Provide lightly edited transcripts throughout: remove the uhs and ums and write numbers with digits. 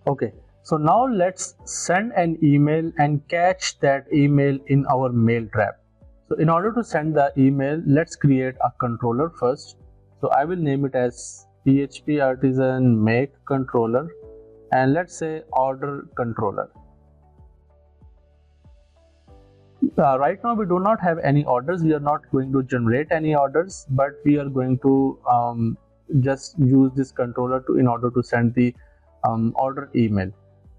Okay, so now let's send an email and catch that email in our mail trap. So in order to send the email, let's create a controller first. So I will name it as PHP artisan make controller, and let's say order controller. Right now we do not have any orders. We are not going to generate any orders, but we are going to just use this controller in order to send the order email.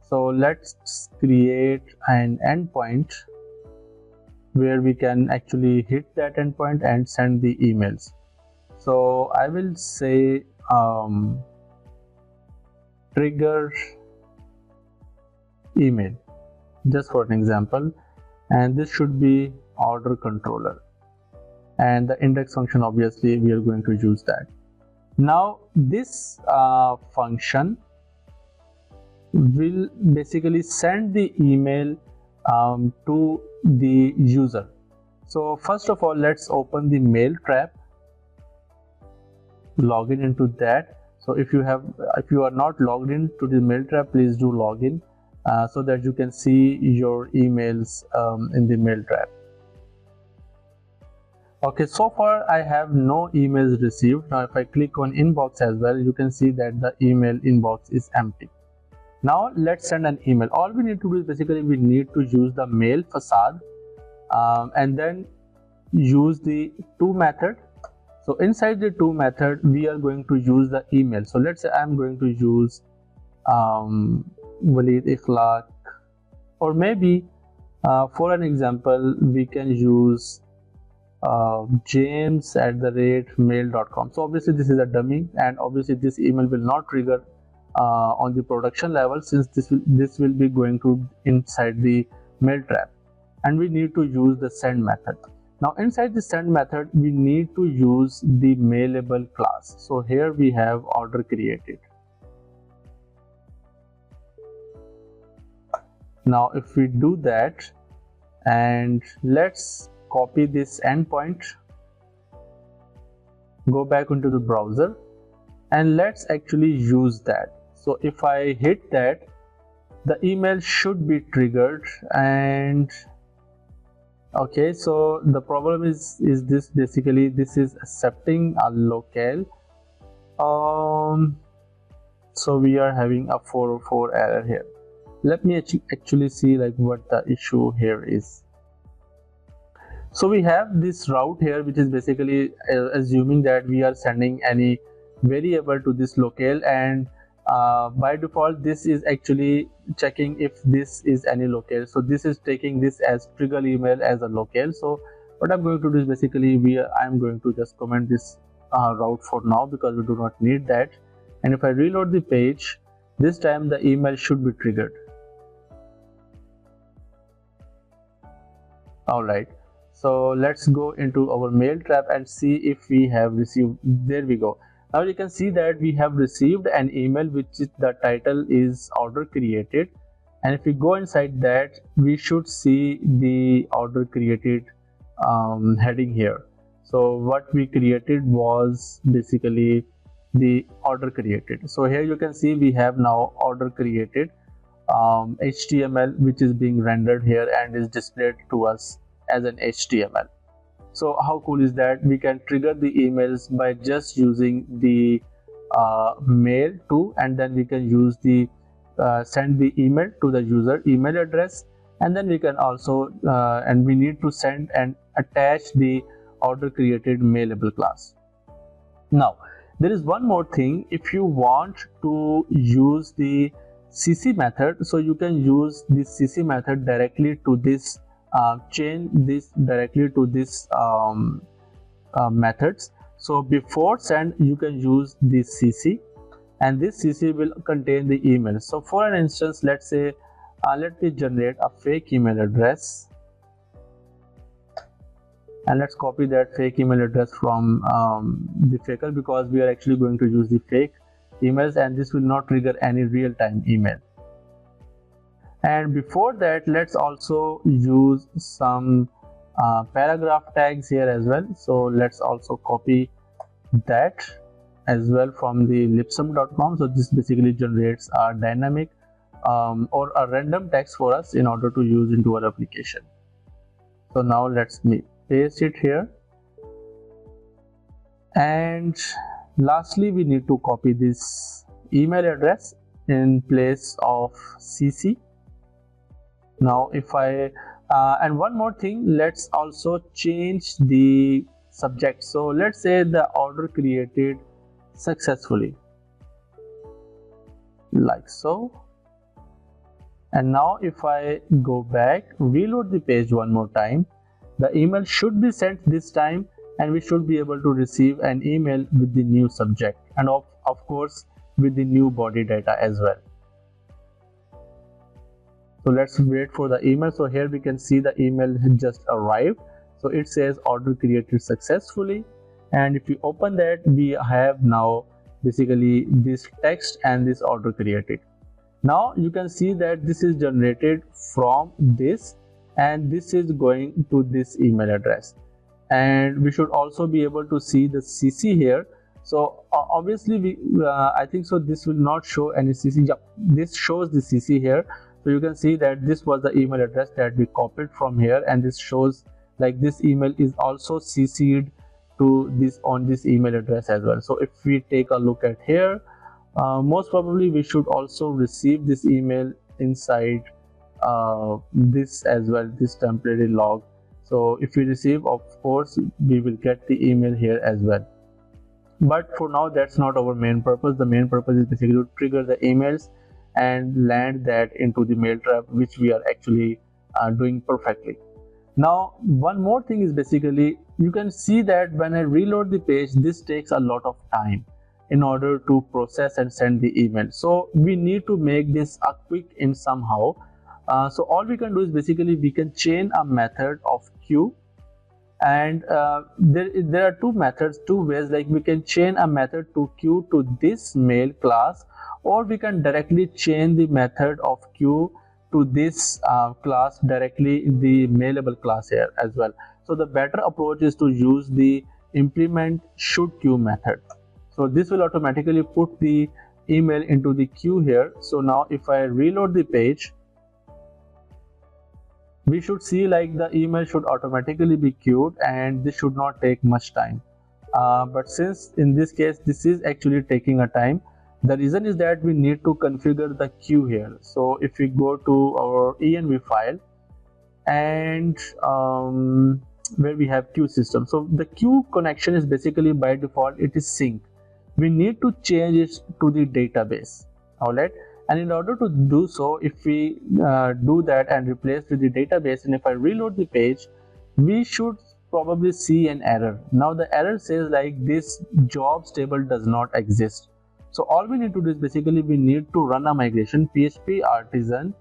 So let's create an endpoint where we can actually hit that endpoint and send the emails. So I will say trigger email just for an example, and this should be order controller, and the index function, obviously we are going to use that. Now this function will basically send the email to the user. So first of all, let's open the mail trap, log in into that. So if you are not logged in to the mail trap, please do log in so that you can see your emails in the mail trap. Okay, so far I have no emails received. Now if I click on inbox as well, you can see that the email inbox is empty. Now let's send an email. All we need to do is basically we need to use the mail facade and then use the to method. So inside the to method, we are going to use the email. So let's say I'm going to use Walid Ikhlaq, or maybe for an example we can use james@mail.com. So obviously this is a dummy, and obviously this email will not trigger on the production level, since this will be going to inside the mail trap, and we need to use the send method. Now inside the send method we need to use the mailable class. So here we have order created. Now if we do that, and let's copy this endpoint, go back into the browser, and let's actually use that. So if I hit that, the email should be triggered. And okay, so the problem is this, basically this is accepting a locale. So we are having a 404 error here. Let me actually see like what the issue here is. So we have this route here, which is basically assuming that we are sending any variable to this locale, and by default this is actually checking if this is any locale. So this is taking this as trigger email as a locale. So what I'm going to do is basically I'm going to just comment this route for now, because we do not need that. And if I reload the page, this time the email should be triggered. Alright, so let's go into our mail trap and see if we have received. There we go. Now you can see that we have received an email which is, the title is order created, and if we go inside that, we should see the order created heading here. So what we created was basically the order created. So here you can see we have now order created HTML, which is being rendered here and is displayed to us as an HTML. So how cool is that? We can trigger the emails by just using the mail to, and then we can use the send the email to the user email address, and then we can also and we need to send and attach the order created mailable class. Now there is one more thing. If you want to use the CC method, so you can use this CC method directly to this change this directly to this methods. So before send, you can use this CC, and this CC will contain the email. So for an instance, let's say let me generate a fake email address, and let's copy that fake email address from the faker, because we are actually going to use the fake emails, and this will not trigger any real-time email. And before that, let's also use some paragraph tags here as well. So let's also copy that as well from the lipsum.com. So this basically generates a dynamic or a random text for us in order to use into our application. So now let's paste it here, and lastly we need to copy this email address in place of CC. Now if I and one more thing, let's also change the subject. So let's say the order created successfully, like so. And now if I go back, reload the page one more time, the email should be sent this time, and we should be able to receive an email with the new subject, and of course with the new body data as well. So let's wait for the email. So here we can see the email just arrived. So it says order created successfully, and if you open that, we have now basically this text and this order created. Now you can see that this is generated from this, and this is going to this email address, and we should also be able to see the CC here. So obviously I think so this will not show any CC. Yeah, this shows the CC here. So you can see that this was the email address that we copied from here, and this shows like this email is also CC'd to this on this email address as well. So if we take a look at here, most probably we should also receive this email inside this as well, this temporary log. So if we receive, of course we will get the email here as well. But for now that's not our main purpose. The main purpose is basically to trigger the emails and land that into the mail trap, which we are actually doing perfectly. Now one more thing is basically you can see that when I reload the page, this takes a lot of time in order to process and send the email. So we need to make this a quick in somehow. So all we can do is basically we can chain a method of queue, and there are two methods, two ways. Like we can chain a method to queue to this mail class, or we can directly chain the method of queue to this class directly in the mailable class here as well. So the better approach is to use the implement should queue method. So this will automatically put the email into the queue here. So now if I reload the page, we should see like the email should automatically be queued, and this should not take much time. But since in this case this is actually taking a time, the reason is that we need to configure the queue here. So if we go to our env file and where we have queue system, so the queue connection is basically by default it is sync. We need to change it to the database. Alright, and in order to do so, if we do that and replace with the database, and if I reload the page, we should probably see an error. Now the error says like this jobs table does not exist. So all we need to do is basically we need to run a migration php artisan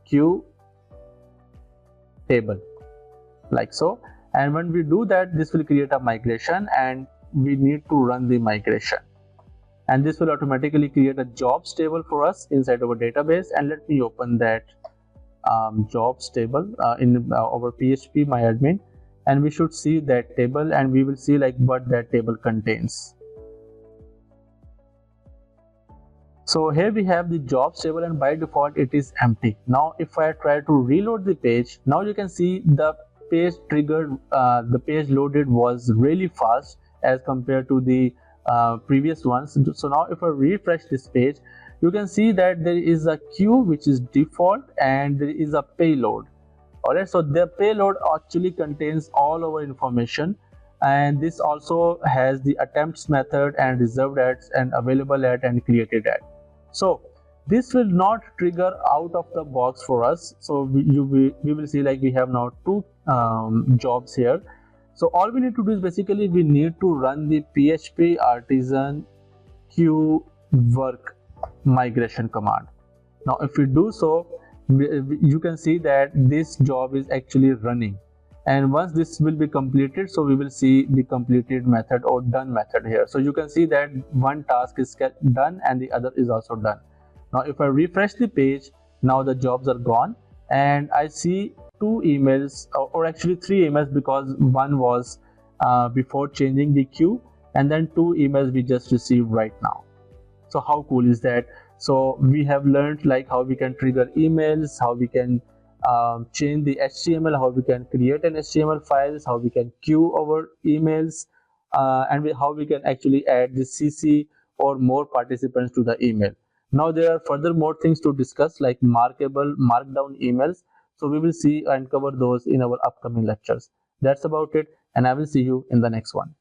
queue table, like so. And when we do that, this will create a migration, and we need to run the migration, and this will automatically create a jobs table for us inside our database. And let me open that jobs table in our php myadmin, and we should see that table, and we will see like what that table contains. So here we have the jobs table, and by default it is empty. Now if I try to reload the page, now you can see the page triggered, the page loaded was really fast as compared to the previous ones. So now if I refresh this page, you can see that there is a queue which is default, and there is a payload. Alright, so the payload actually contains all our information, and this also has the attempts method and reserved ads and available ad and created ad. So this will not trigger out of the box for us. So we will see like we have now two jobs here. So all we need to do is basically we need to run the php artisan queue work migration command. Now if we do so, you can see that this job is actually running, and once this will be completed, so we will see the completed method or done method here. So you can see that one task is done and the other is also done. Now if I refresh the page, now the jobs are gone, and I see two emails, or actually three emails, because one was before changing the queue, and then two emails we just received right now. So how cool is that? So we have learned like how we can trigger emails, how we can change the HTML, how we can create an HTML files, how we can queue our emails, and how we can actually add the CC or more participants to the email. Now there are further more things to discuss like markable markdown emails. So we will see and cover those in our upcoming lectures. That's about it, and I will see you in the next one.